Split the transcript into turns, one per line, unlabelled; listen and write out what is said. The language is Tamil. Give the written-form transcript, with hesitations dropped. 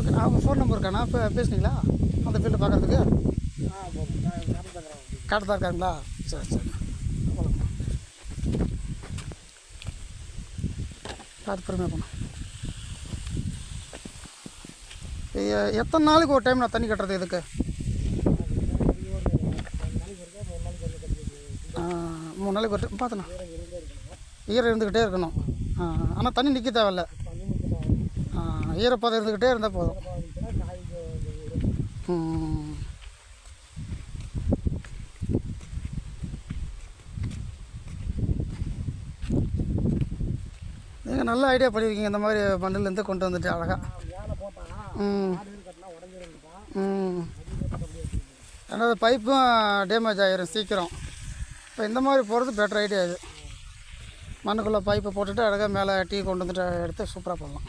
ஓகே. அவங்க ஃபோன் நம்பர் இருக்காண்ணா? இப்போ பேசுனீங்களா அந்த ஃபீல்டு பார்க்குறதுக்கு? கரெக்டாக தான் இருக்காங்களா? சரி சரி. பார்த்து பொறுமையாக போகணும். எத்தனை நாளைக்கு ஒரு டைம் நான் தண்ணி கட்டுறது இதுக்கு? 3 நாளைக்கு ஒரு டைம் பார்த்தண்ணா. ஈரம் இருந்துக்கிட்டே இருக்கணும். ஆனால் தண்ணி நிற்க தேவையில்ல. ஈரப்பதம் இருந்துக்கிட்டே இருந்தால் போதும். நீங்கள் நல்ல ஐடியா பண்ணியிருக்கீங்க. இந்த மாதிரி மண்ணிலேருந்து கொண்டு வந்துட்டு அழகாக. ஏன்னா அது பைப்பும் டேமேஜ் ஆகிரும் சீக்கிரம். இப்போ இந்த மாதிரி போகிறது பெட்டர் ஐடியா இது. மண்ணுக்குள்ளே பைப்பை போட்டுட்டு அழகாக மேலே டீ கொண்டு வந்துட்டு எடுத்து சூப்பராக பண்ணலாம்.